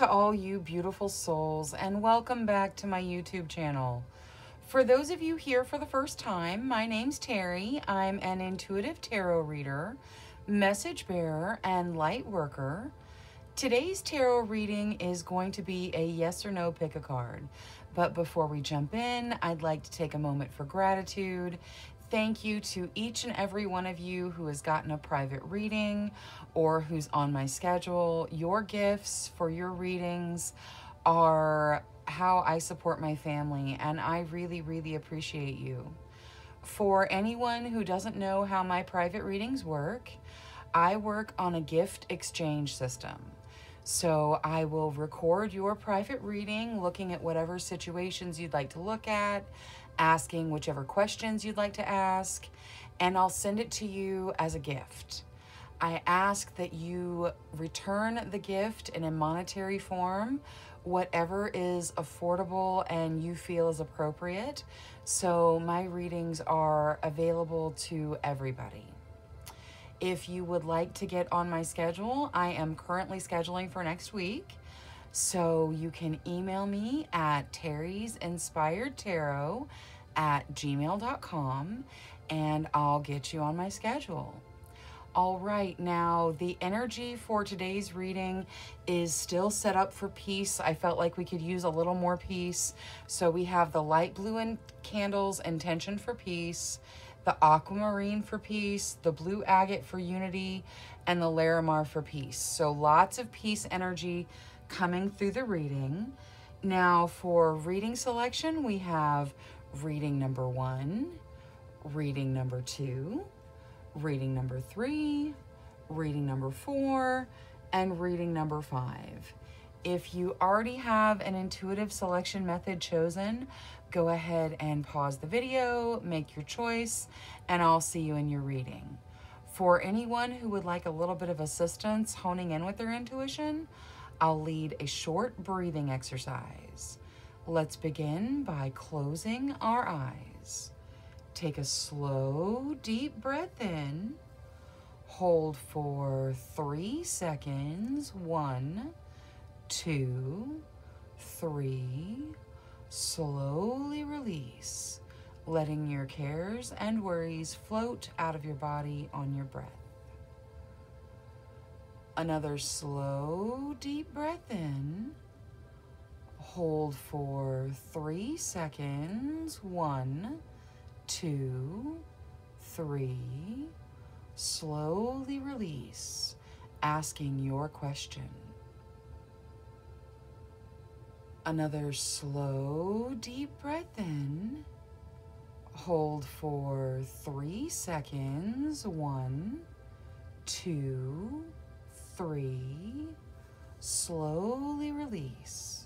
to all you beautiful souls, and welcome back to my YouTube channel. For those of you here for the first time, my name's Cheri. I'm an intuitive tarot reader, message bearer, and light worker. Today's tarot reading is going to be a yes or no pick a card. But before we jump in, I'd like to take a moment for gratitude. Thank you to each and every one of you who has gotten a private reading or who's on my schedule. Your gifts for your readings are how I support my family, and I really, really appreciate you. For anyone who doesn't know how my private readings work, I work on a gift exchange system. So I will record your private reading, looking at whatever situations you'd like to look at, asking whichever questions you'd like to ask, and I'll send it to you as a gift. I ask that you return the gift in a monetary form, whatever is affordable and you feel is appropriate. So my readings are available to everybody. If you would like to get on my schedule, I am currently scheduling for next week. So you can email me at TerrisInspiredTarot@gmail.com and I'll get you on my schedule. All right, now the energy for today's reading is still set up for peace. I felt like we could use a little more peace. So we have the light blue candles, intention for peace, the aquamarine for peace, the blue agate for unity, and the Larimar for peace. So lots of peace energy coming through the reading. Now for reading selection, we have reading number 1, reading number 2, reading number 3, reading number 4, and reading number 5. If you already have an intuitive selection method chosen, go ahead and pause the video, make your choice, and I'll see you in your reading. For anyone who would like a little bit of assistance honing in with their intuition, I'll lead a short breathing exercise. Let's begin by closing our eyes. Take a slow, deep breath in. Hold for 3 seconds. 1, 2, 3. Slowly release, letting your cares and worries float out of your body on your breath. Another slow, deep breath in. Hold for 3 seconds. 1, 2, 3. Slowly release, asking your question. Another slow, deep breath in. Hold for 3 seconds. 1, 2, 3. Slowly release.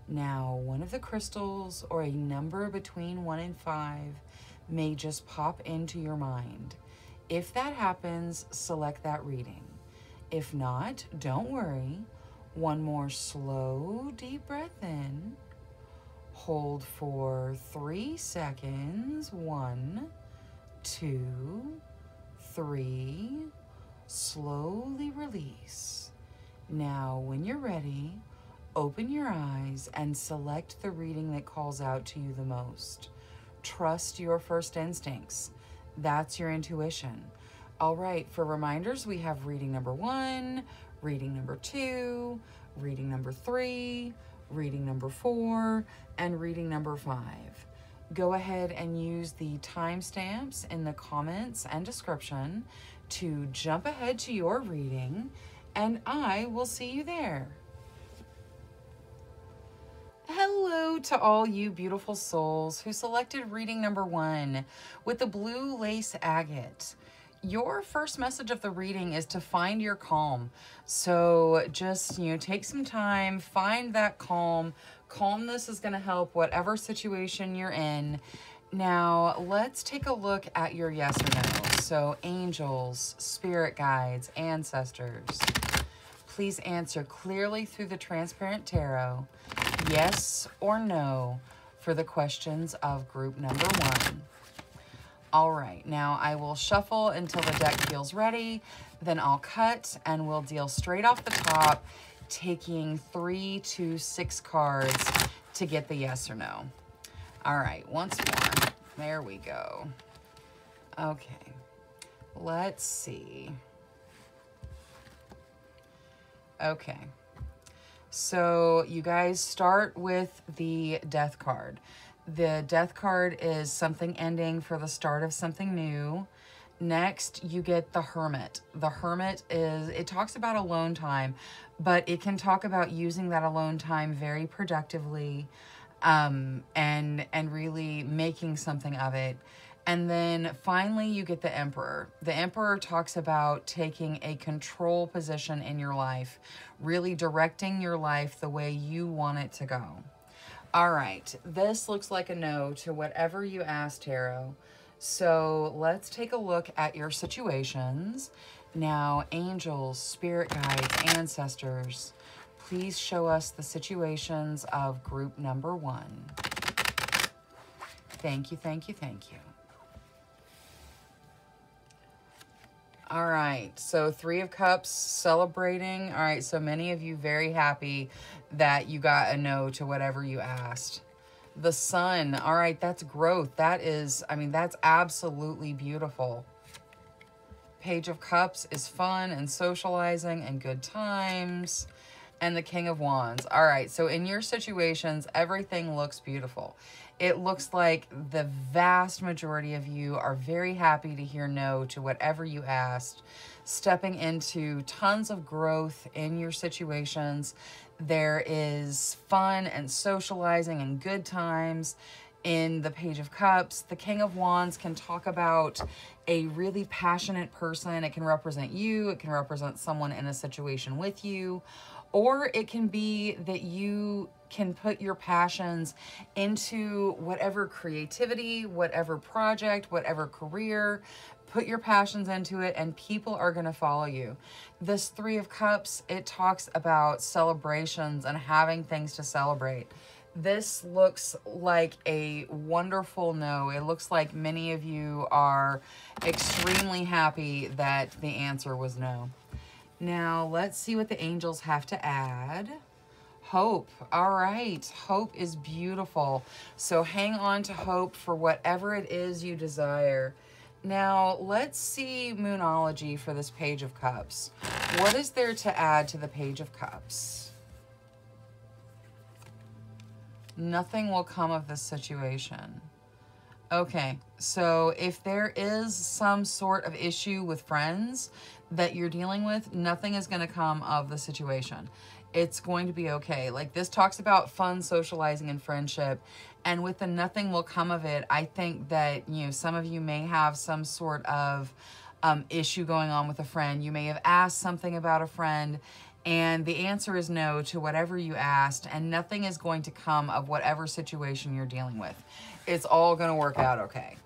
Now, one of the crystals or a number between 1 and 5 may just pop into your mind. If that happens, select that reading. If not, don't worry. One more slow, deep breath in. Hold for 3 seconds. 1, 2, 3. Slowly release. Now, when you're ready, open your eyes and select the reading that calls out to you the most. Trust your first instincts. That's your intuition. All right, for reminders, we have reading number 1, reading number 2, reading number 3, reading number 4, and reading number 5. Go ahead and use the timestamps in the comments and description to jump ahead to your reading, and I will see you there. Hello to all you beautiful souls who selected reading number 1 with the blue lace agate. Your first message of the reading is to find your calm. So just, take some time, find that calm. Calmness is going to help whatever situation you're in. Now, let's take a look at your yes or no. So angels, spirit guides, ancestors. Please answer clearly through the transparent tarot, yes or no, for the questions of group number 1. All right, now I will shuffle until the deck feels ready, then I'll cut and we'll deal straight off the top taking 3 to 6 cards to get the yes or no. All right, once more. There we go. Okay, let's see. Okay, so you guys start with the Death card. The Death card is something ending for the start of something new. Next, you get the Hermit. The Hermit is, it talks about alone time, but it can talk about using that alone time very productively, and really making something of it. And then finally, you get the Emperor. The Emperor talks about taking a control position in your life, really directing your life the way you want it to go. All right, this looks like a no to whatever you asked, Tarot. So let's take a look at your situations. Now, angels, spirit guides, ancestors, please show us the situations of group number 1. Thank you, thank you, thank you. All right, so 3 of Cups, celebrating. All right, so many of you very happy that you got a no to whatever you asked. The Sun, all right, that's growth. That is, I mean, that's absolutely beautiful. Page of Cups is fun and socializing and good times. And the King of Wands. All right, so in your situations, everything looks beautiful. It looks like the vast majority of you are very happy to hear no to whatever you asked, stepping into tons of growth in your situations. There is fun and socializing and good times in the Page of Cups. The King of Wands can talk about a really passionate person. It can represent you. It can represent someone in a situation with you. Or it can be that you can put your passions into whatever creativity, whatever project, whatever career. Put your passions into it and people are going to follow you. This 3 of Cups, it talks about celebrations and having things to celebrate. This looks like a wonderful no. It looks like many of you are extremely happy that the answer was no. Now, let's see what the angels have to add. Hope. All right. Hope is beautiful. So hang on to hope for whatever it is you desire. Now, let's see Moonology for this Page of Cups. What is there to add to the Page of Cups? Nothing will come of this situation. Okay, so if there is some sort of issue with friends that you're dealing with, nothing is going to come of the situation. It's going to be okay. Like, this talks about fun socializing and friendship, and with the nothing will come of it, I think that, you know, some of you may have some sort of issue going on with a friend. You may have asked something about a friend, and the answer is no to whatever you asked, and nothing is going to come of whatever situation you're dealing with. It's all going to work out okay.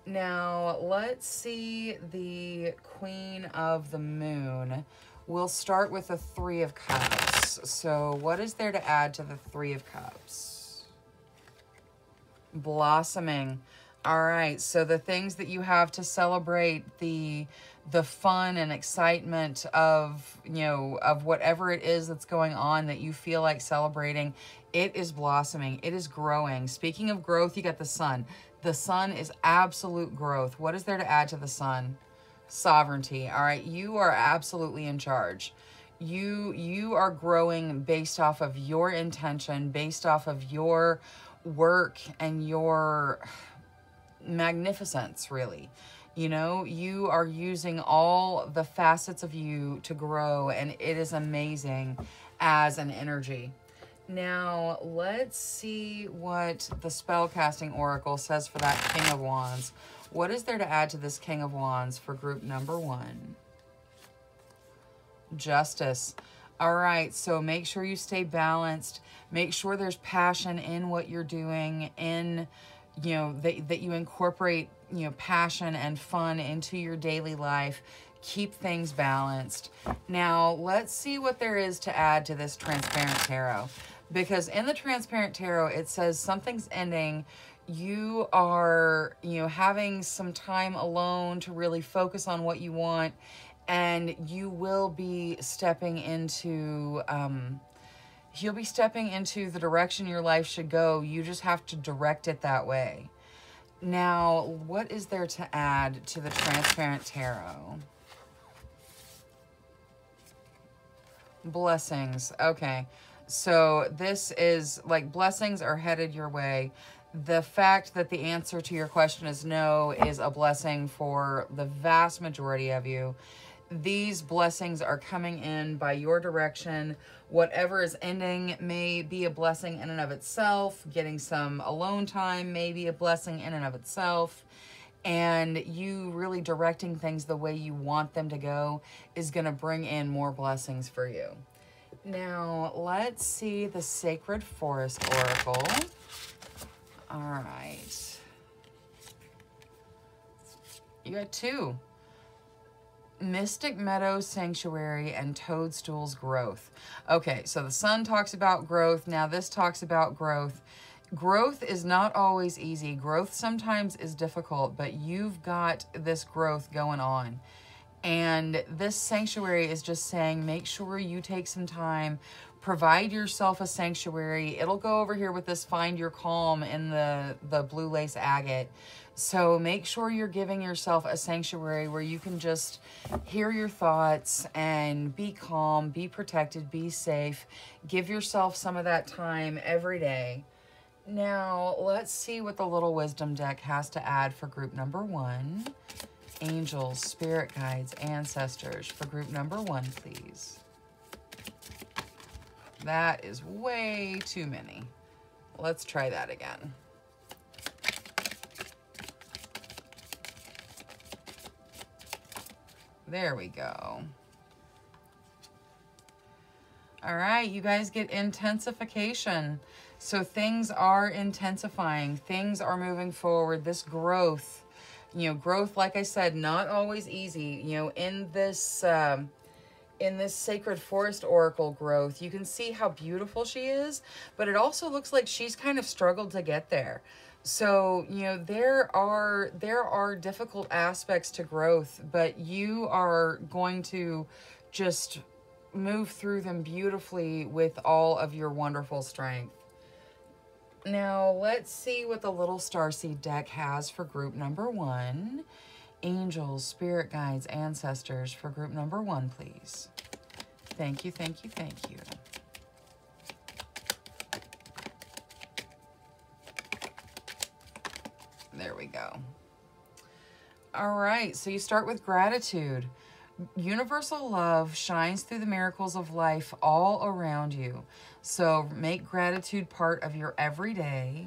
Now, let's see the Queen of the Moon. We'll start with the 3 of Cups. So what is there to add to the 3 of Cups? Blossoming. All right, so the things that you have to celebrate, the fun and excitement of, you know, of whatever it is that's going on that you feel like celebrating, it is blossoming. It is growing. Speaking of growth, you got the Sun. The Sun is absolute growth. What is there to add to the Sun? Sovereignty. All right, you are absolutely in charge. You are growing based off of your intention, based off of your work and your magnificence, really. You know, you are using all the facets of you to grow, and it is amazing as an energy. Now, let's see what the Spellcasting Oracle says for that King of Wands. What is there to add to this King of Wands for group number 1? Justice. All right, so make sure you stay balanced. Make sure there's passion in what you're doing, in, you know, that you incorporate, you know, passion and fun into your daily life. Keep things balanced. Now, let's see what there is to add to this Transparent Tarot. Because in the Transparent Tarot, it says something's ending. You are, you know, having some time alone to really focus on what you want. and you will be stepping into, you'll be stepping into the direction your life should go. You just have to direct it that way. Now, what is there to add to the Transparent Tarot? Blessings. Okay. So this is like blessings are headed your way. The fact that the answer to your question is no is a blessing for the vast majority of you. These blessings are coming in by your direction. Whatever is ending may be a blessing in and of itself. Getting some alone time may be a blessing in and of itself. And you really directing things the way you want them to go is going to bring in more blessings for you. Now, let's see the Sacred Forest Oracle. All right. You got two. Mystic Meadows Sanctuary and Toadstool's Growth. Okay, so the sun talks about growth. Now this talks about growth. Growth is not always easy. Growth sometimes is difficult, but you've got this growth going on. And this sanctuary is just saying, make sure you take some time, provide yourself a sanctuary. It'll go over here with this Find Your Calm in the blue lace agate. So make sure you're giving yourself a sanctuary where you can just hear your thoughts and be calm, be protected, be safe. Give yourself some of that time every day. Now, let's see what the Little Wisdom deck has to add for group number 1. Angels, spirit guides, ancestors for group number 1, please. That is way too many. Let's try that again. There we go. All right, you guys get intensification. So things are intensifying. Things are moving forward. This growth, you know, growth, like I said, not always easy. You know, in this Sacred Forest Oracle growth, you can see how beautiful she is, but it also looks like she's kind of struggled to get there. So, you know, there are difficult aspects to growth, but you are going to just move through them beautifully with all of your wonderful strength. Now, let's see what the Little Starseed deck has for group number 1. Angels, spirit guides, ancestors for group number 1, please. Thank you, thank you, thank you. There we go. All right, so you start with gratitude. Universal love shines through the miracles of life all around you. So make gratitude part of your everyday.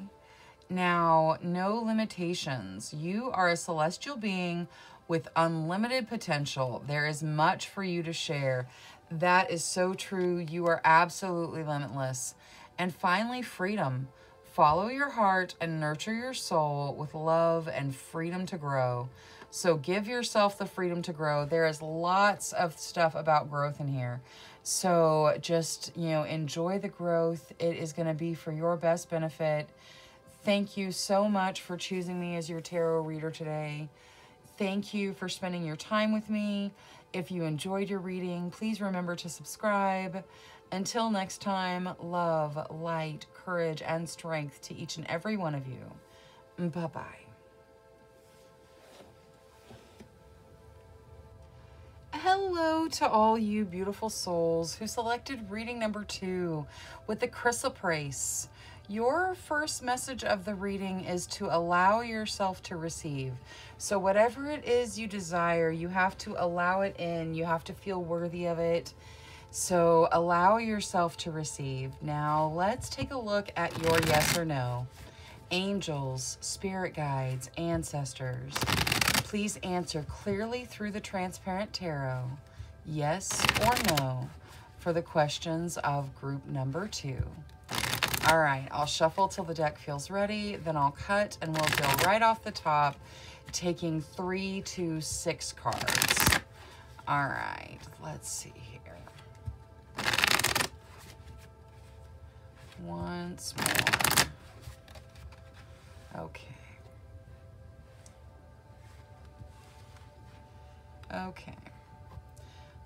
Now, no limitations. You are a celestial being with unlimited potential. There is much for you to share. That is so true. You are absolutely limitless. And finally, freedom. Follow your heart and nurture your soul with love and freedom to grow. So give yourself the freedom to grow. There is lots of stuff about growth in here. So just, you know, enjoy the growth. It is going to be for your best benefit. Thank you so much for choosing me as your tarot reader today. Thank you for spending your time with me. If you enjoyed your reading, please remember to subscribe. Until next time, love, light, courage, and strength to each and every one of you. Bye-bye. Hello to all you beautiful souls who selected reading number 2 with the chrysoprase. Your first message of the reading is to allow yourself to receive. So whatever it is you desire, you have to allow it in. You have to feel worthy of it. So allow yourself to receive. Now let's take a look at your yes or no. Angels, spirit guides, ancestors. Please answer clearly through the Transparent Tarot, yes or no, for the questions of group number 2. All right, I'll shuffle till the deck feels ready, then I'll cut and we'll go right off the top, taking 3 to 6 cards. All right, let's see here. Once more. Okay. Okay.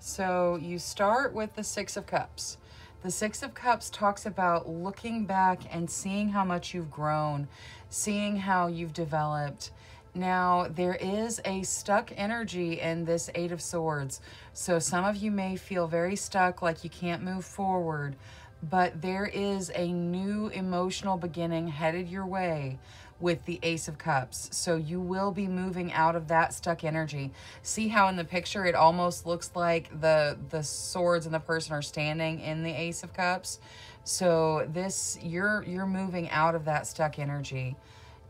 So you start with the Six of Cups. The Six of Cups talks about looking back and seeing how much you've grown, seeing how you've developed. Now, there is a stuck energy in this Eight of Swords. So some of you may feel very stuck, like you can't move forward, but there is a new emotional beginning headed your way with the Ace of Cups. So you will be moving out of that stuck energy. See how in the picture it almost looks like the swords and the person are standing in the Ace of Cups? So this, you're moving out of that stuck energy.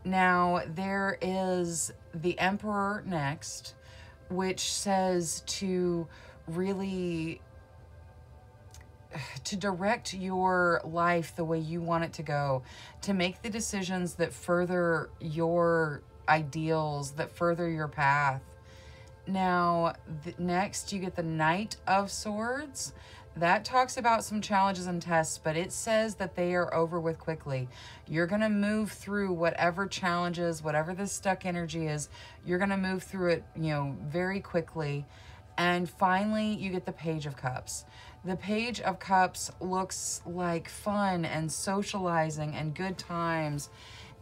Now, there is the Emperor next, which says to really to direct your life the way you want it to go, to make the decisions that further your ideals, that further your path. Now, next you get the Knight of Swords. That talks about some challenges and tests, but it says that they are over with quickly. You're going to move through whatever challenges, whatever this stuck energy is, you're going to move through it, very quickly. And finally, you get the Page of Cups. The Page of Cups looks like fun and socializing and good times.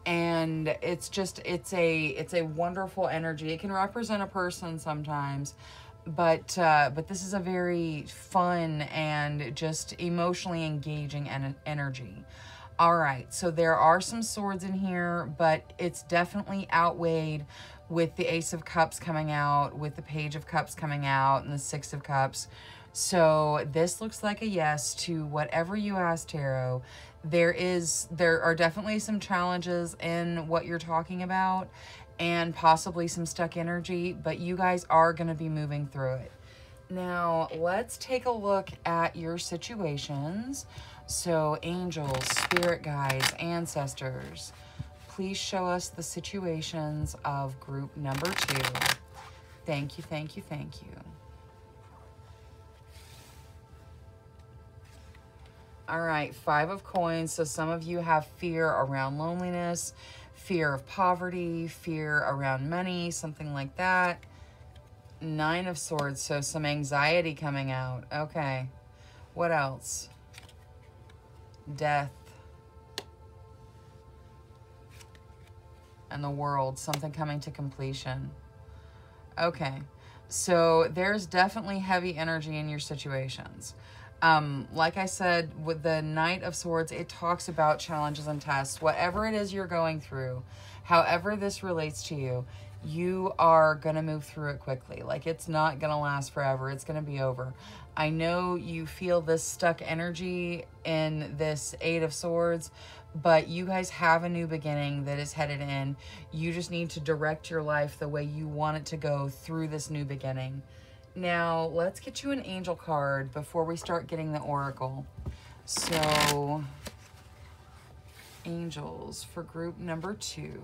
And it's a wonderful energy. It can represent a person sometimes, but this is a very fun and just emotionally engaging energy. All right, so there are some swords in here, but it's definitely outweighed with the Ace of Cups coming out, with the Page of Cups coming out, and the Six of Cups. So this looks like a yes to whatever you ask, Tarot. There are definitely some challenges in what you're talking about, and possibly some stuck energy, but you guys are going to be moving through it. Now, let's take a look at your situations. So, angels, spirit guides, ancestors, please show us the situations of group number 2. Thank you, thank you, thank you. All right, 5 of Coins. So some of you have fear around loneliness, fear of poverty, fear around money, something like that. 9 of Swords, so some anxiety coming out. Okay, what else? Death. And the World, something coming to completion. Okay, so there's definitely heavy energy in your situations. Like I said, with the Knight of Swords, it talks about challenges and tests. Whatever it is you're going through, however this relates to you, you are going to move through it quickly. Like, it's not going to last forever. It's going to be over. I know you feel this stuck energy in this 8 of Swords, but you guys have a new beginning that is headed in. You just need to direct your life the way you want it to go through this new beginning. Now, let's get you an angel card before we start getting the oracle. So, angels for group number 2.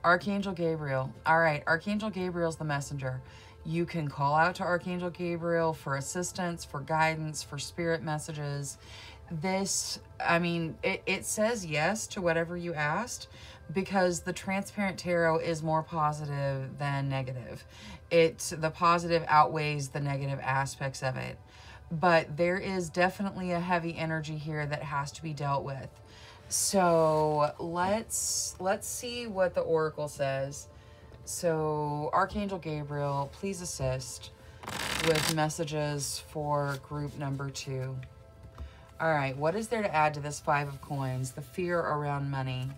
Archangel Gabriel. All right, Archangel Gabriel's the messenger. You can call out to Archangel Gabriel for assistance, for guidance, for spirit messages. This, I mean, it says yes to whatever you asked, because the Transparent Tarot is more positive than negative. The positive outweighs the negative aspects of it. But there is definitely a heavy energy here that has to be dealt with. So let's see what the oracle says. So Archangel Gabriel, please assist with messages for group number 2. All right, what is there to add to this 5 of Coins? The fear around money.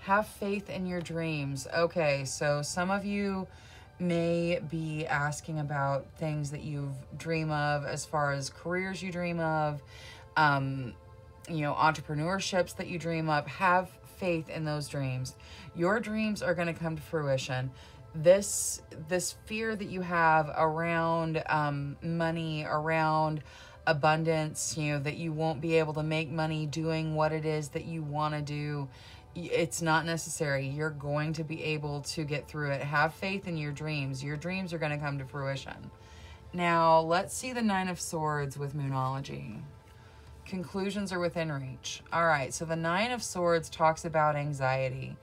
Have faith in your dreams. Okay, so some of you may be asking about things that you dream of, as far as careers you dream of, entrepreneurships that you dream of. Have faith in those dreams. Your dreams are going to come to fruition. This fear that you have around money, around abundance, that you won't be able to make money doing what it is that you want to do, it's not necessary. You're going to be able to get through it. Have faith in your dreams. Your dreams are going to come to fruition. Now, let's see the 9 of Swords with Moonology. Conclusions are within reach. All right, so the 9 of Swords talks about anxiety.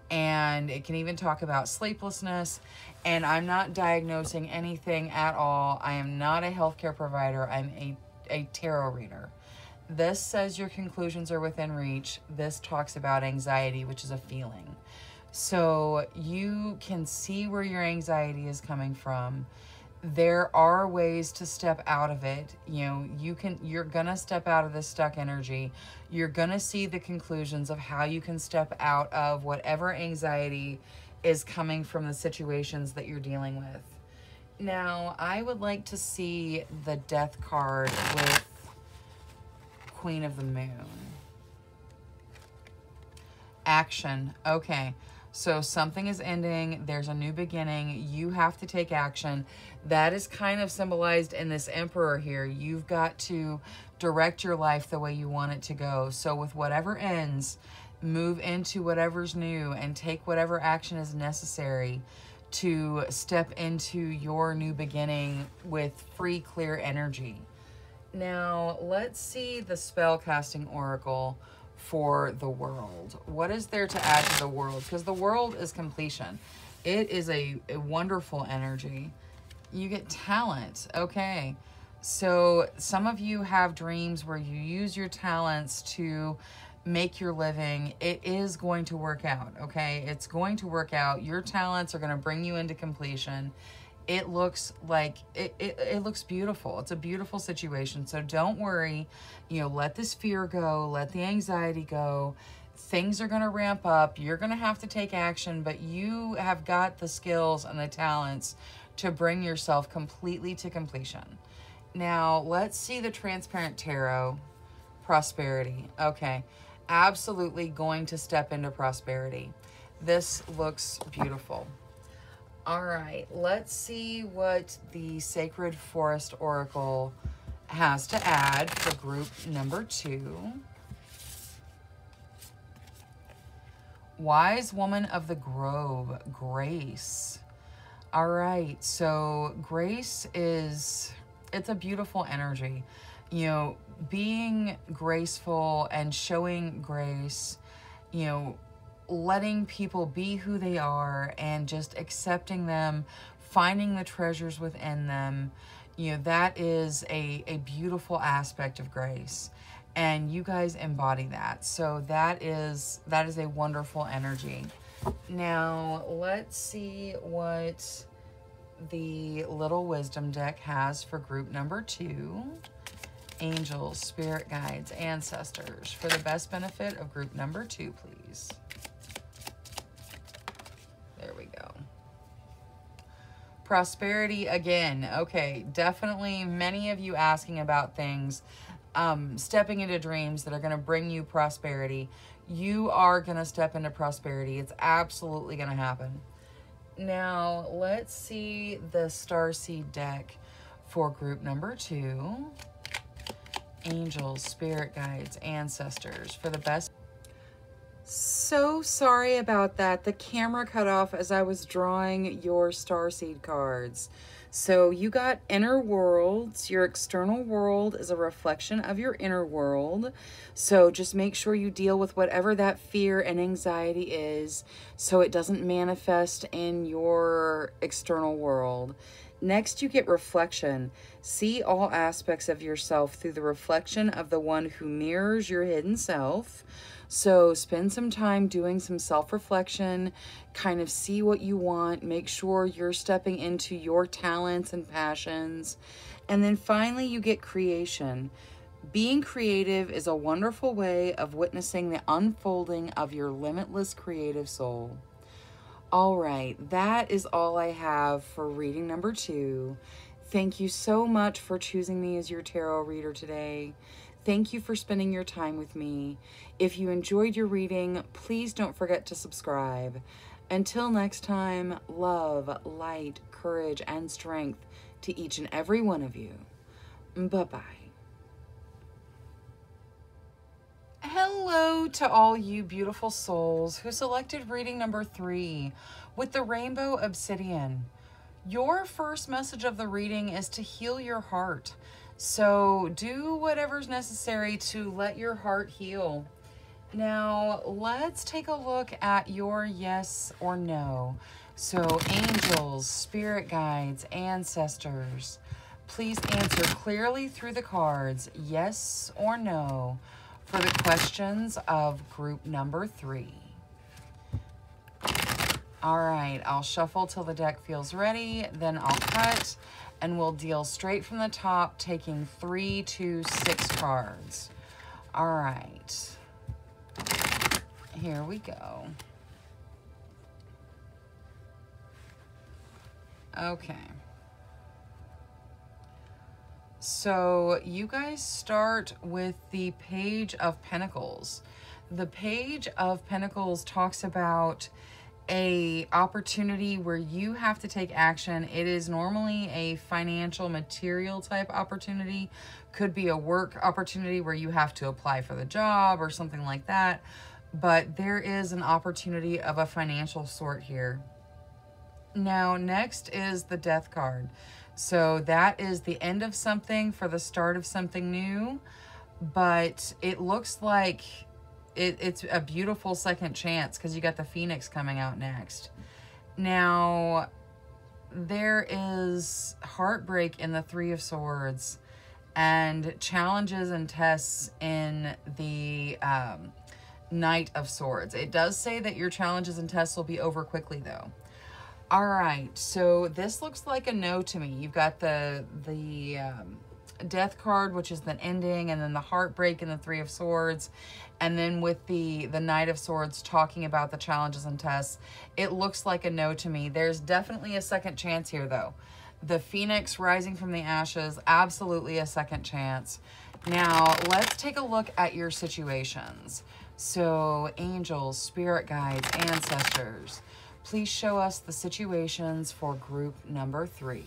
And it can even talk about sleeplessness. And I'm not diagnosing anything at all. I am not a healthcare provider. I'm a tarot reader. This says your conclusions are within reach. This talks about anxiety, which is a feeling. So you can see where your anxiety is coming from. There are ways to step out of it. You know, you're gonna step out of this stuck energy. You're gonna see the conclusions of how you can step out of whatever anxiety is coming from the situations that you're dealing with. Now, I would like to see the Death card with Queen of the Moon. Action. Okay. So something is ending. There's a new beginning. You have to take action. That is kind of symbolized in this Emperor here. You've got to direct your life the way you want it to go. So with whatever ends, move into whatever's new and take whatever action is necessary to step into your new beginning with free, clear energy. Now, let's see the Spellcasting Oracle for the world. What is there to add to the world? Because the world is completion. It is a wonderful energy. You get talent. Okay. So some of you have dreams where you use your talents to make your living. It is going to work out. Okay. It's going to work out. Your talents are going to bring you into completion. It looks like, it looks beautiful. It's a beautiful situation. So don't worry, you know, let this fear go, let the anxiety go. Things are going to ramp up. You're going to have to take action, but you have got the skills and the talents to bring yourself completely to completion. Now, let's see the Transparent Tarot, Prosperity. Okay, absolutely going to step into prosperity. This looks beautiful. All right, let's see what the Sacred Forest Oracle has to add for group number 2. Wise Woman of the Grove, Grace. All right, so Grace it's a beautiful energy. You know, being graceful and showing grace, you know, letting people be who they are and just accepting them, finding the treasures within them. You know, that is a beautiful aspect of grace. And you guys embody that. So that is a wonderful energy. Now, let's see what the Little Wisdom deck has for group number 2. Angels, spirit guides, ancestors. For the best benefit of group number 2, please. There we go. Prosperity again. Okay, definitely many of you asking about things, stepping into dreams that are going to bring you prosperity. You are going to step into prosperity. It's absolutely going to happen. Now, let's see the Starseed deck for group number 2. Angels, spirit guides, ancestors. For the best. So sorry about that. The camera cut off as I was drawing your Starseed cards. So you got inner worlds. Your external world is a reflection of your inner world. So just make sure you deal with whatever that fear and anxiety is so it doesn't manifest in your external world. Next, you get reflection. See all aspects of yourself through the reflection of the one who mirrors your hidden self. So spend some time doing some self-reflection, kind of see what you want, make sure you're stepping into your talents and passions. And then finally, you get creation. Being creative is a wonderful way of witnessing the unfolding of your limitless creative soul. All right, that is all I have for reading number 2. Thank you so much for choosing me as your tarot reader today. Thank you for spending your time with me. If you enjoyed your reading, please don't forget to subscribe. Until next time, love, light, courage, and strength to each and every one of you. Bye-bye. Hello to all you beautiful souls who selected reading number 3 with the Rainbow Obsidian. Your first message of the reading is to heal your heart. So do whatever's necessary to let your heart heal. Now, let's take a look at your yes or no. So, angels, spirit guides, ancestors, please answer clearly through the cards, yes or no, for the questions of group number 3. All right, I'll shuffle till the deck feels ready, then I'll cut, and we'll deal straight from the top, taking 3 to 6 cards. All right. Here we go. Okay. So you guys start with the Page of Pentacles. The Page of Pentacles talks about a opportunity where you have to take action. It is normally a financial, material type opportunity. Could be a work opportunity where you have to apply for the job or something like that. But there is an opportunity of a financial sort here. Now, next is the Death card. So that is the end of something for the start of something new. But it looks like it's a beautiful second chance because you got the Phoenix coming out next. Now, there is heartbreak in the Three of Swords and challenges and tests in the Knight of Swords. It does say that your challenges and tests will be over quickly, though. All right, so this looks like a no to me. You've got the Death card, which is the ending, and then the heartbreak and the Three of Swords, and then with the Knight of Swords talking about the challenges and tests. It looks like a no to me. There's definitely a second chance here, though. The Phoenix rising from the ashes, absolutely a second chance. Now, let's take a look at your situations. So, angels, spirit guides, ancestors, please show us the situations for group number 3.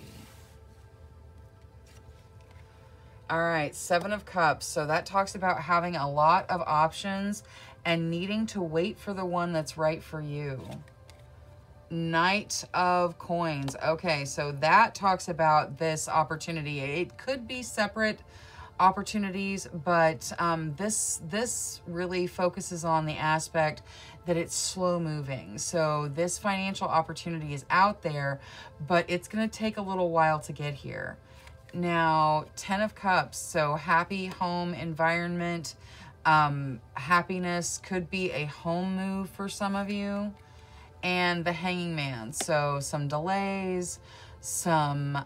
All right, 7 of Cups. So that talks about having a lot of options and needing to wait for the one that's right for you. Knight of Coins. Okay, so that talks about this opportunity. It could be separate opportunities, but this really focuses on the aspect that it's slow moving. So this financial opportunity is out there, but it's going to take a little while to get here. Now, 10 of Cups, so happy home environment, happiness, could be a home move for some of you. And the Hanging Man, so some delays, some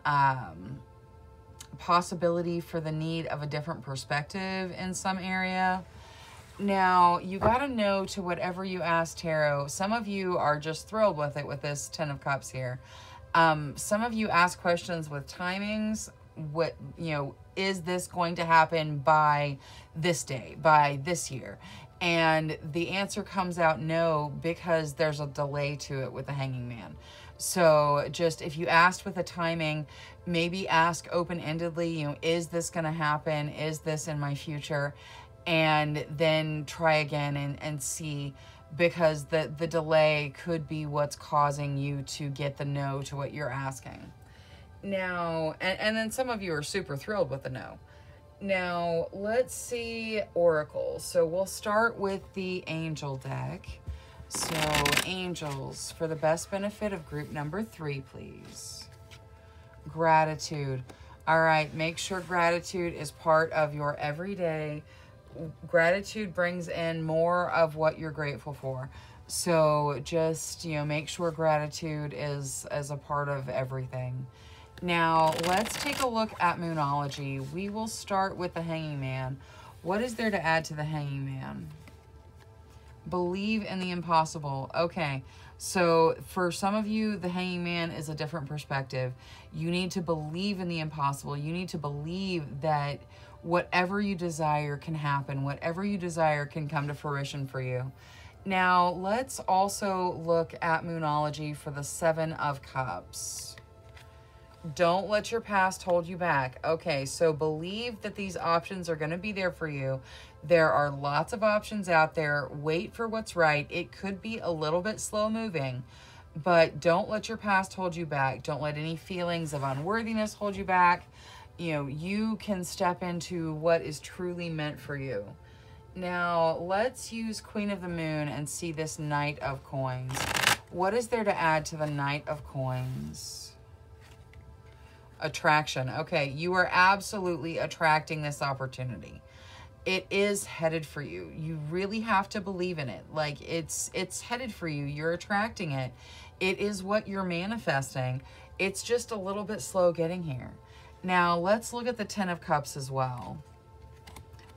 possibility for the need of a different perspective in some area. Now, you got to know, to whatever you ask tarot, some of you are just thrilled with it with this 10 of Cups here. Some of you ask questions with timings. What, is this going to happen by this day, by this year? And the answer comes out no, because there's a delay to it with the Hanging Man. So just, if you asked with a timing, maybe ask open-endedly, is this going to happen? Is this in my future? And then try again and see, because the delay could be what's causing you to get the no to what you're asking. Now, and then some of you are super thrilled with the no. Now, let's see Oracle. So we'll start with the Angel deck. So, angels, for the best benefit of group number 3, please. Gratitude. All right, make sure gratitude is part of your everyday. Gratitude brings in more of what you're grateful for. So just, make sure gratitude is as a part of everything. Now, let's take a look at Moonology. We will start with the Hanging Man. What is there to add to the Hanging Man? Believe in the impossible. Okay, so for some of you, the Hanging Man is a different perspective. You need to believe in the impossible. You need to believe that whatever you desire can happen. Whatever you desire can come to fruition for you. Now, let's also look at Moonology for the 7 of Cups. Don't let your past hold you back. Okay, so believe that these options are going to be there for you. There are lots of options out there. Wait for what's right. It could be a little bit slow moving, but don't let your past hold you back. Don't let any feelings of unworthiness hold you back. You can step into what is truly meant for you. Now, let's use Queen of the Moon and see this Knight of Coins. What is there to add to the Knight of Coins? Attraction. Okay, you are absolutely attracting this opportunity. It is headed for you. You really have to believe in it. Like, it's headed for you. You're attracting it. It is what you're manifesting. It's just a little bit slow getting here. Now, let's look at the Ten of Cups as well.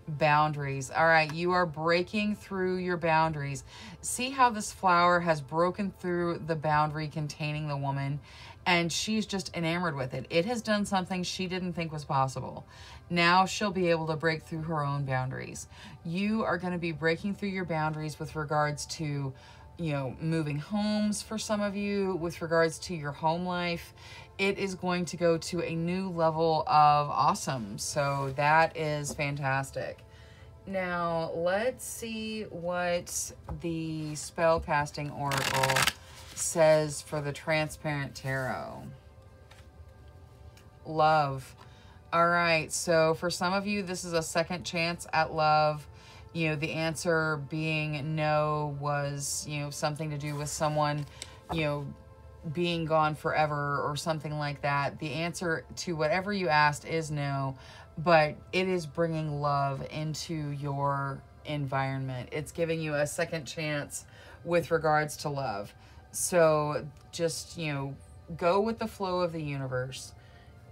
Boundaries. All right, you are breaking through your boundaries. See how this flower has broken through the boundary containing the woman, and she's just enamored with it. It has done something she didn't think was possible. Now she'll be able to break through her own boundaries. You are going to be breaking through your boundaries with regards to, you know, moving homes for some of you, with regards to your home life. It is going to go to a new level of awesome. So that is fantastic. Now, let's see what the Spellcasting Oracle says for the Transparent Tarot. Love. All right, so for some of you, this is a second chance at love. You know, the answer being no was, you know, something to do with someone, you know, being gone forever or something like that. The answer to whatever you asked is no, but it is bringing love into your environment. It's giving you a second chance with regards to love. So just, you know, go with the flow of the universe.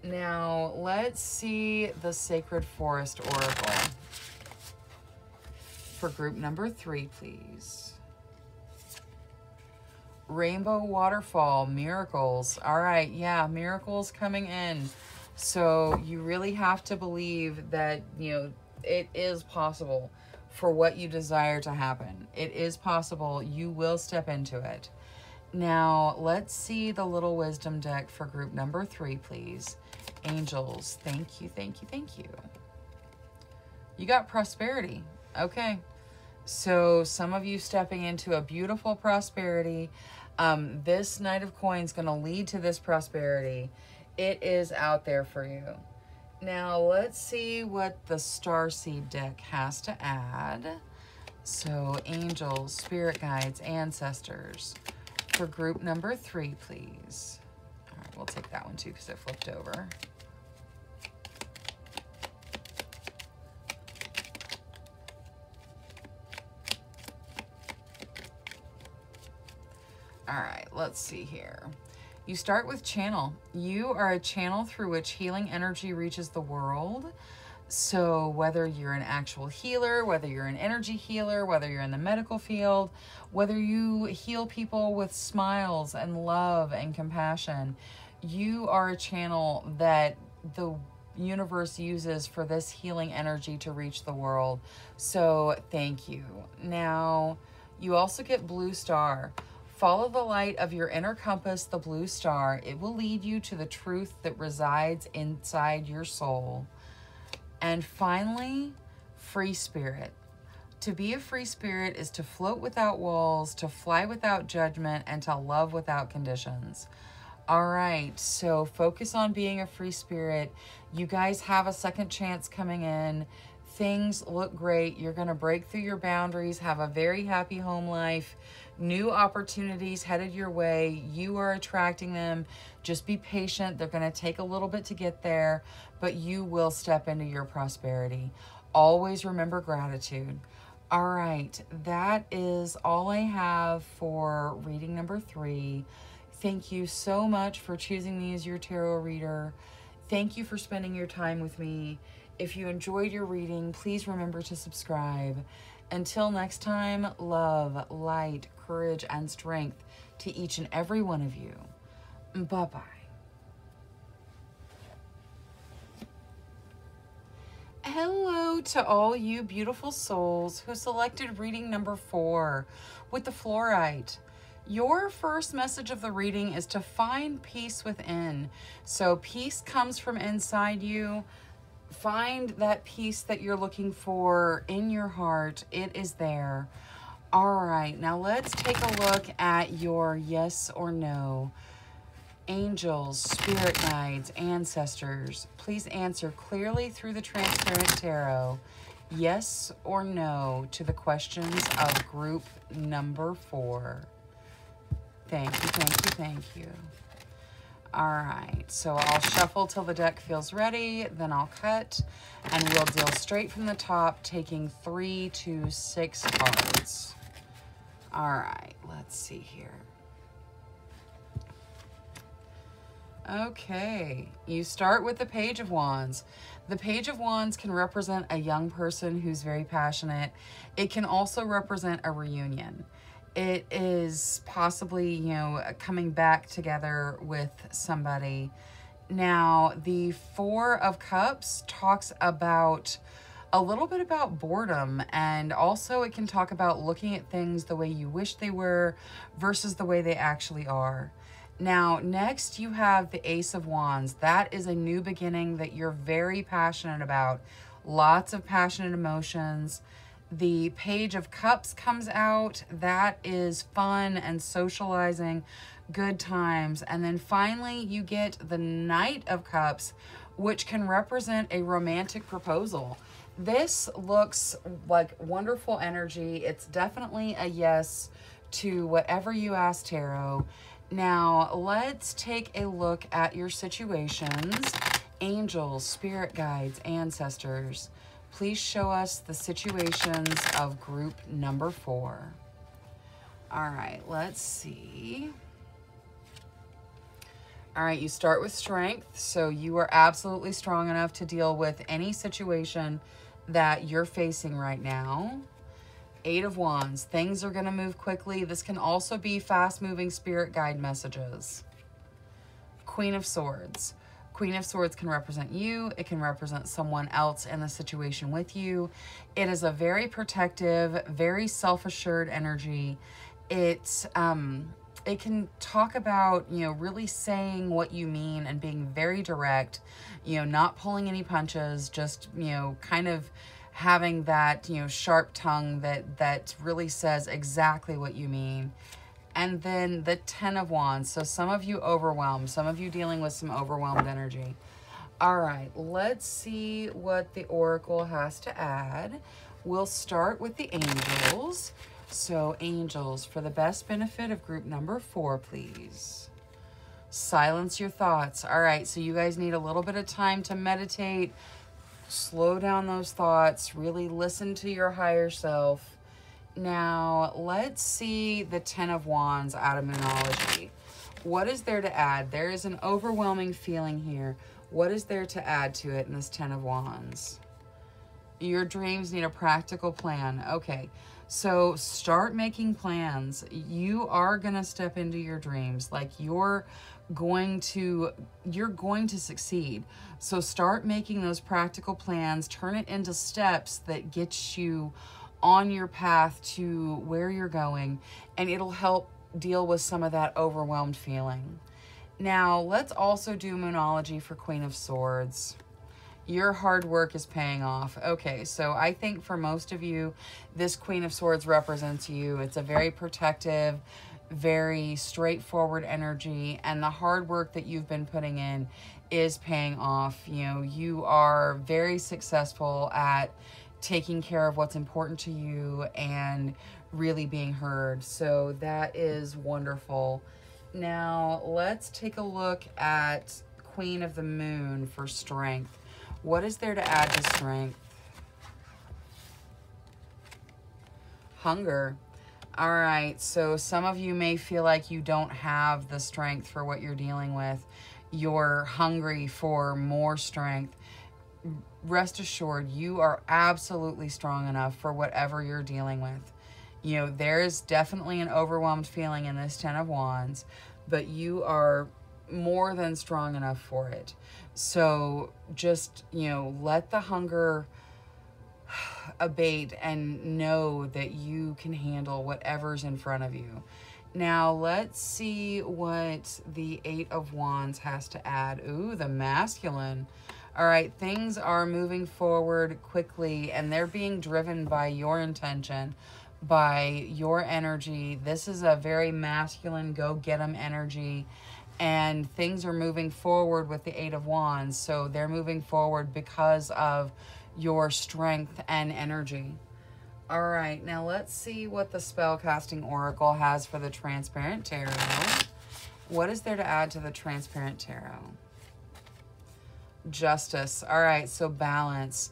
Now, let's see the Sacred Forest Oracle for group number 3, please. Rainbow Waterfall, miracles. All right, yeah, miracles coming in. So you really have to believe that, you know, it is possible for what you desire to happen. It is possible. You will step into it. Now, let's see the Little Wisdom deck for group number 3, please. Angels, thank you, thank you, thank you. You got prosperity. Okay. So some of you stepping into a beautiful prosperity. This Knight of Coins going to lead to this prosperity. It is out there for you. Now, let's see what the Starseed deck has to add. So, angels, spirit guides, ancestors. For group number 3, please. All right, we'll take that one too because it flipped over. All right, let's see here. You start with channel. You are a channel through which healing energy reaches the world. So whether you're an actual healer, whether you're an energy healer, whether you're in the medical field, whether you heal people with smiles and love and compassion, you are a channel that the universe uses for this healing energy to reach the world. So thank you. Now, you also get Blue Star. Follow the light of your inner compass, the blue star. It will lead you to the truth that resides inside your soul. And finally, free spirit. To be a free spirit is to float without walls, to fly without judgment, and to love without conditions. All right, so focus on being a free spirit. You guys have a second chance coming in. Things look great. You're going to break through your boundaries, have a very happy home life. New opportunities headed your way. You are attracting them. Just be patient. They're going to take a little bit to get there, but you will step into your prosperity. Always remember gratitude. All right, that is all I have for reading number 3. Thank you so much for choosing me as your tarot reader. Thank you for spending your time with me. If you enjoyed your reading, please remember to subscribe. Until next time, love, light, courage, and strength to each and every one of you. Bye-bye. Hello to all you beautiful souls who selected reading number 4 with the fluorite. Your first message of the reading is to find peace within. So peace comes from inside you. Find that peace that you're looking for in your heart. It is there. All right, now let's take a look at your yes or no. Angels, spirit guides, ancestors, please answer clearly through the Transparent Tarot. Yes or no to the questions of group number 4. Thank you, thank you, thank you. All right, so I'll shuffle till the deck feels ready, then I'll cut, and we'll deal straight from the top, taking 3 to 6 cards. All right, let's see here. Okay, you start with the Page of Wands. The Page of Wands can represent a young person who's very passionate. It can also represent a reunion. It is possibly, you know, coming back together with somebody. Now, the 4 of Cups talks about a little bit about boredom, and also it can talk about looking at things the way you wish they were versus the way they actually are. Now, next you have the Ace of Wands. That is a new beginning that you're very passionate about. Lots of passionate emotions. The Page of Cups comes out. That is fun and socializing, good times. And then finally you get the Knight of Cups, which can represent a romantic proposal. This looks like wonderful energy. It's definitely a yes to whatever you ask Tarot. Now, let's take a look at your situations. Angels, spirit guides, ancestors, please show us the situations of group number 4. All right, let's see. All right, you start with strength. So you are absolutely strong enough to deal with any situation that you're facing right now. 8 of Wands, things are going to move quickly. This can also be fast-moving spirit guide messages. Queen of Swords. Queen of Swords can represent you. It can represent someone else in the situation with you. It is a very protective, very self-assured energy. It can talk about, you know, really saying what you mean and being very direct, you know, not pulling any punches, just, you know, kind of having that, you know, sharp tongue that really says exactly what you mean. And then the 10 of Wands. So some of you overwhelmed, some of you dealing with some overwhelmed energy. All right, let's see what the Oracle has to add. We'll start with the angels. So angels, for the best benefit of group number 4, please. Silence your thoughts. All right, so you guys need a little bit of time to meditate. Slow down those thoughts. Really listen to your higher self. Now, let's see the 10 of Wands out of Moonology. What is there to add? There is an overwhelming feeling here. What is there to add to it in this 10 of Wands? Your dreams need a practical plan. Okay, so start making plans. You are going to step into your dreams. Like you're going to succeed. So start making those practical plans. Turn it into steps that get you on your path to where you're going, and it'll help deal with some of that overwhelmed feeling. Now, let's also do Moonology for Queen of Swords. Your hard work is paying off. Okay, so I think for most of you, this Queen of Swords represents you. It's a very protective, very straightforward energy, and the hard work that you've been putting in is paying off. You know, you are very successful at taking care of what's important to you and really being heard. So that is wonderful. Now, let's take a look at Queen of the Moon for strength. What is there to add to strength? Hunger. All right, so some of you may feel like you don't have the strength for what you're dealing with. You're hungry for more strength. Rest assured, you are absolutely strong enough for whatever you're dealing with. You know, there is definitely an overwhelmed feeling in this 10 of Wands, but you are more than strong enough for it. So just, you know, let the hunger abate and know that you can handle whatever's in front of you. Now, let's see what the 8 of Wands has to add. Ooh, the masculine. All right, things are moving forward quickly, and they're being driven by your intention, by your energy. This is a very masculine, go-get-em energy, and things are moving forward with the 8 of Wands. So they're moving forward because of your strength and energy. All right, now let's see what the Spellcasting Oracle has for the Transparent Tarot. What is there to add to the Transparent Tarot? Justice. All right, so balance.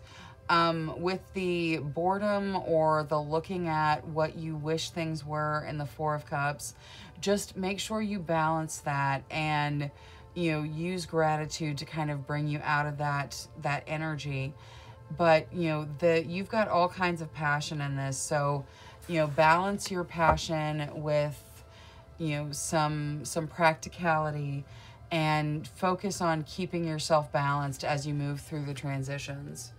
With the boredom or the looking at what you wish things were in the Four of Cups, just make sure you balance that and, you know, use gratitude to kind of bring you out of that energy. But, you know, you've got all kinds of passion in this. So, you know, balance your passion with, you know, some practicality, and focus on keeping yourself balanced as you move through the transitions.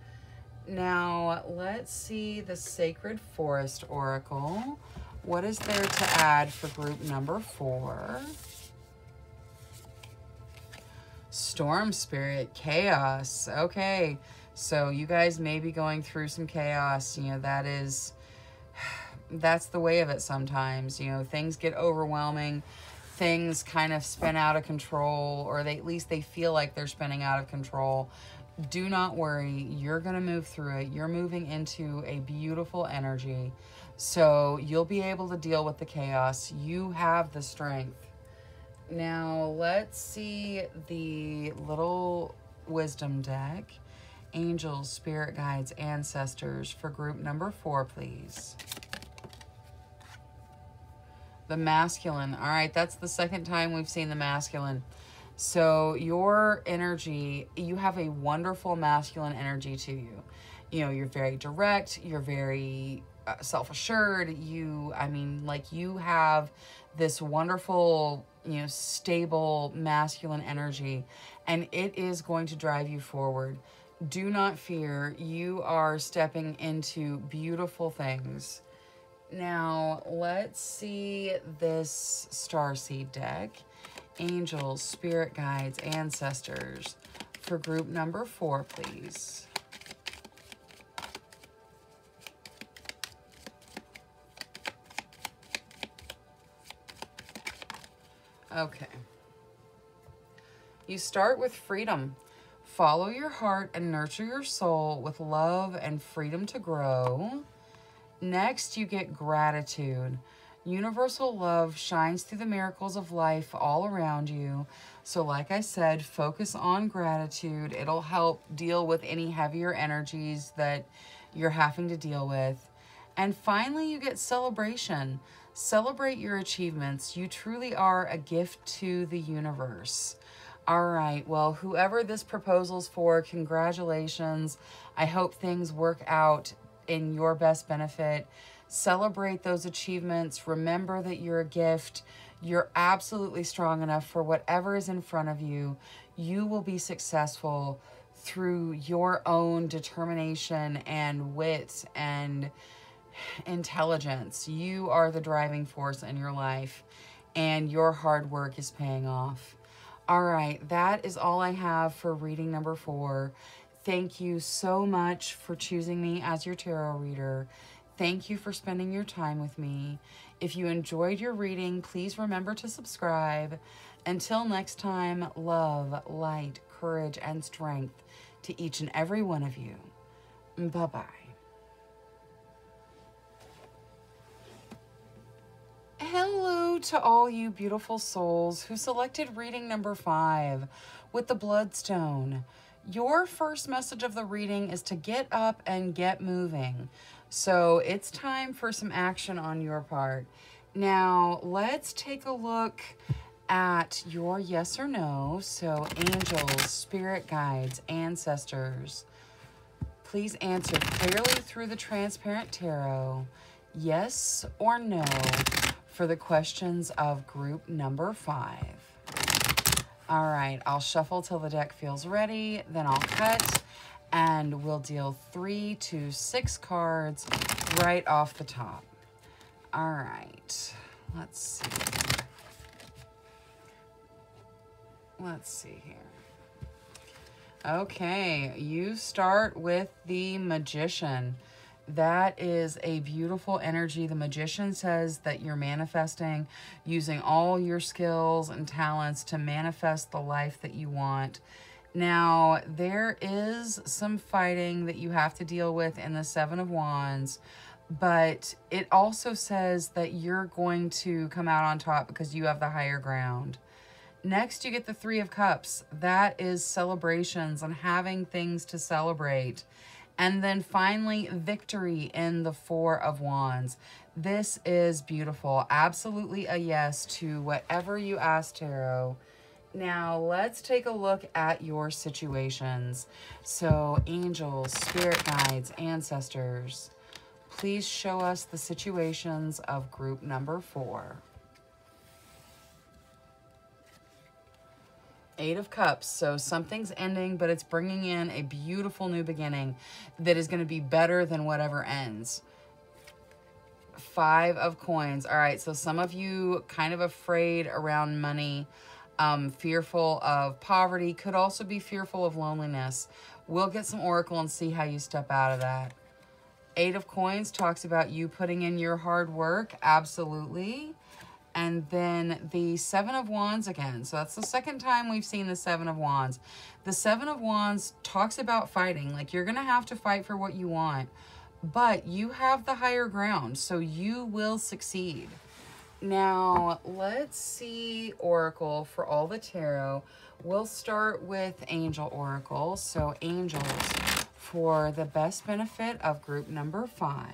Now, let's see the Sacred Forest Oracle. What is there to add for group number 4? Storm Spirit, Chaos. Okay, so you guys may be going through some chaos. You know, that's the way of it sometimes. You know, things get overwhelming. Things kind of spin out of control, or at least they feel like they're spinning out of control. Do not worry. You're going to move through it. You're moving into a beautiful energy. So you'll be able to deal with the chaos. You have the strength. Now, let's see the little wisdom deck. Angels, spirit guides, ancestors for group number 4, please. The masculine. All right, that's the second time we've seen the masculine. So your energy, you have a wonderful masculine energy to you. You know, you're very direct. You're very self-assured. You have this wonderful, you know, stable masculine energy, and it is going to drive you forward. Do not fear. You are stepping into beautiful things. Now, let's see this Starseed deck. Angels, spirit guides, ancestors for group number 4, please. Okay. You start with freedom. Follow your heart and nurture your soul with love and freedom to grow. Next, you get gratitude. Universal love shines through the miracles of life all around you. So like I said, focus on gratitude. It'll help deal with any heavier energies that you're having to deal with. And finally, you get celebration. Celebrate your achievements. You truly are a gift to the universe. All right, well, whoever this proposal's for, congratulations. I hope things work out in your best benefit. Celebrate those achievements. Remember that you're a gift. You're absolutely strong enough for whatever is in front of you. You will be successful through your own determination and wit and intelligence. You are the driving force in your life, and your hard work is paying off. All right, that is all I have for reading number 4. Thank you so much for choosing me as your tarot reader. Thank you for spending your time with me. If you enjoyed your reading, please remember to subscribe. Until next time, love, light, courage, and strength to each and every one of you. Bye-bye. Hello to all you beautiful souls who selected reading number 5 with the Bloodstone. Your first message of the reading is to get up and get moving. So it's time for some action on your part. Now, let's take a look at your yes or no. So angels, spirit guides, ancestors, please answer clearly through the transparent tarot, yes or no, for the questions of group number 5. All right, I'll shuffle till the deck feels ready, then I'll cut, and we'll deal 3 to 6 cards right off the top. All right, let's see. Let's see here. Okay, you start with the Magician. That is a beautiful energy. The Magician says that you're manifesting using all your skills and talents to manifest the life that you want. Now, there is some fighting that you have to deal with in the Seven of Wands, but it also says that you're going to come out on top because you have the higher ground. Next, you get the Three of Cups. That is celebrations and having things to celebrate. And then finally, victory in the Four of Wands. This is beautiful. Absolutely a yes to whatever you ask, Tarot. Now, let's take a look at your situations. So, angels, spirit guides, ancestors, please show us the situations of group number 4. Eight of Cups. So something's ending, but it's bringing in a beautiful new beginning that is going to be better than whatever ends. Five of Coins. All right, so some of you kind of afraid around money, fearful of poverty, could also be fearful of loneliness. We'll get some oracle and see how you step out of that. Eight of Coins talks about you putting in your hard work. Absolutely. And then the Seven of Wands again. So that's the second time we've seen the Seven of Wands. The Seven of Wands talks about fighting. Like, you're going to have to fight for what you want. But you have the higher ground, so you will succeed. Now, let's see oracle for all the tarot. We'll start with Angel Oracle. So angels for the best benefit of group number 5.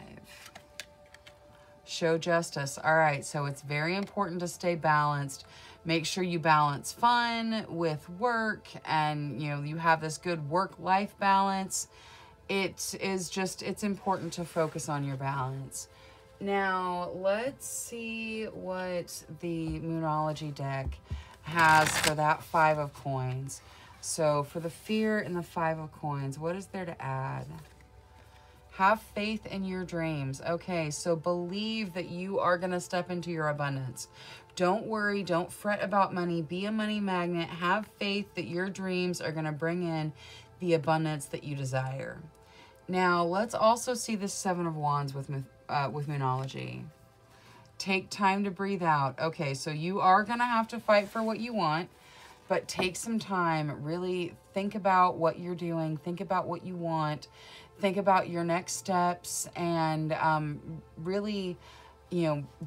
Show justice. All right, so it's very important to stay balanced. Make sure you balance fun with work, and you have this good work-life balance. It's important to focus on your balance. Now, let's see what the Moonology deck has for that Five of Coins. So for the fear in the Five of Coins, what is there to add? Have faith in your dreams. Okay, so believe that you are going to step into your abundance. Don't worry. Don't fret about money. Be a money magnet. Have faith that your dreams are going to bring in the abundance that you desire. Now, let's also see the Seven of Wands with Moonology. Take time to breathe out. Okay, so you are going to have to fight for what you want, but take some time. Really think about what you're doing. Think about what you want. Think about your next steps, and really,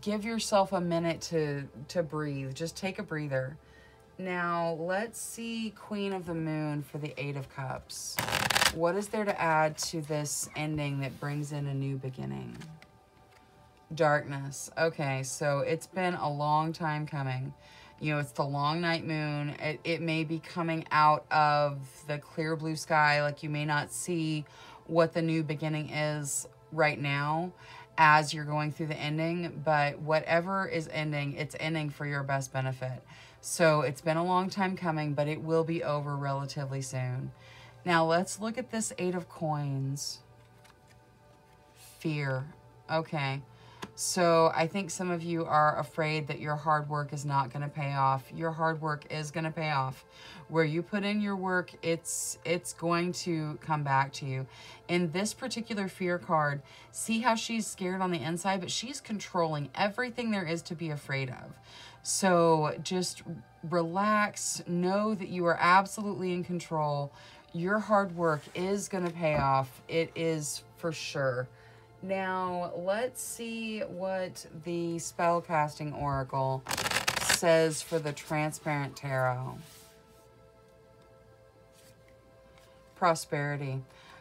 give yourself a minute to breathe. Just take a breather. Now, let's see Queen of the Moon for the Eight of Cups. What is there to add to this ending that brings in a new beginning? Darkness. Okay, so it's been a long time coming. It's the long night moon. It may be coming out of the clear blue sky. Like, you may not see what the new beginning is right now as you're going through the ending, but whatever is ending, it's ending for your best benefit. So it's been a long time coming, but it will be over relatively soon. Now let's look at this Eight of Coins. Fear. Okay. So I think some of you are afraid that your hard work is not going to pay off. Your hard work is going to pay off. Where you put in your work, it's going to come back to you. In this particular fear card, see how she's scared on the inside, but she's controlling everything there is to be afraid of. So just relax. Know that you are absolutely in control. Your hard work is going to pay off. It is for sure. Now, let's see what the Spellcasting Oracle says for the Transparent Tarot. Prosperity.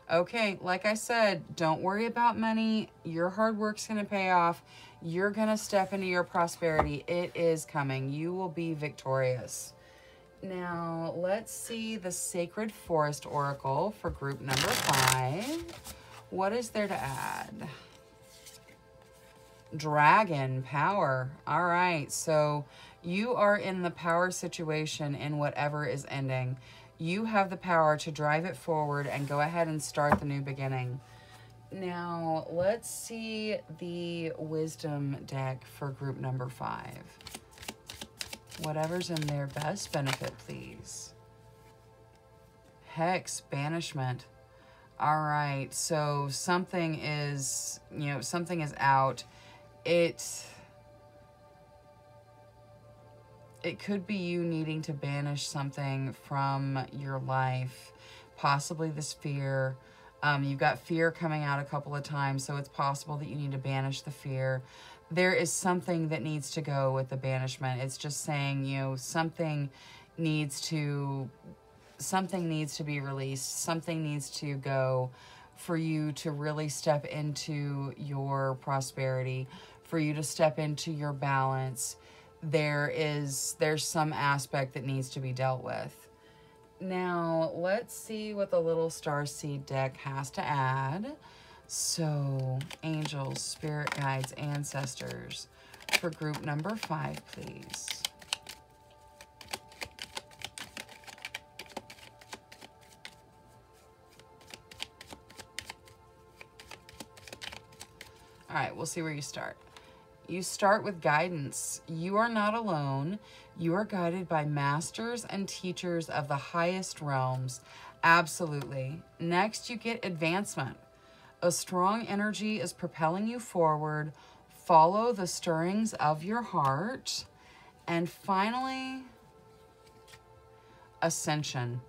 Okay, like I said, don't worry about money. Your hard work's going to pay off. You're going to step into your prosperity. It is coming. You will be victorious. Now, let's see the Sacred Forest Oracle for group number 5. What is there to add? Dragon power. All right, so you are in the power situation in whatever is ending. You have the power to drive it forward and go ahead and start the new beginning. Now, let's see the Wisdom deck for group number 5. Whatever's in their best benefit, please. Hex, banishment. All right, so something is, something is out. it could be you needing to banish something from your life, possibly this fear. You've got fear coming out a couple of times, so it's possible that you need to banish the fear. There is something that needs to go with the banishment. It's just saying, you know, something needs to be released. Something needs to go for you to really step into your prosperity, for you to step into your balance. There's some aspect that needs to be dealt with. Now, let's see what the little starseed deck has to add. So, angels, spirit guides, ancestors, for group number 5, please. All right, we'll see where you start. You start with guidance. You are not alone. You are guided by masters and teachers of the highest realms. Absolutely. Next, you get advancement. A strong energy is propelling you forward. Follow the stirrings of your heart. And finally, ascension.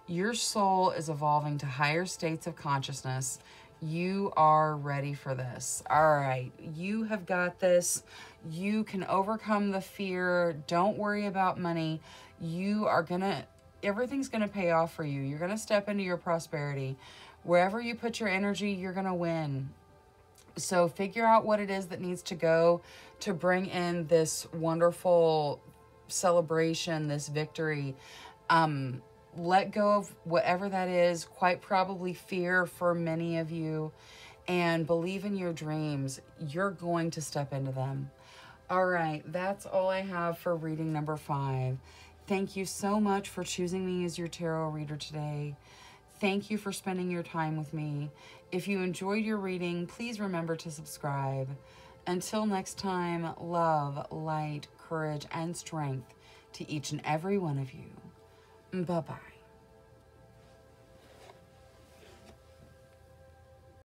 Your soul is evolving to higher states of consciousness. You are ready for this. All right, you have got this. You can overcome the fear. Don't worry about money. Everything's gonna pay off for you. You're gonna step into your prosperity. Wherever you put your energy, you're gonna win. So figure out what it is that needs to go to bring in this wonderful celebration, this victory. Let go of whatever that is, quite probably fear for many of you, and believe in your dreams. You're going to step into them. All right, that's all I have for reading number 5. Thank you so much for choosing me as your tarot reader today. Thank you for spending your time with me. If you enjoyed your reading, please remember to subscribe. Until next time, love, light, courage, and strength to each and every one of you. Bye-bye.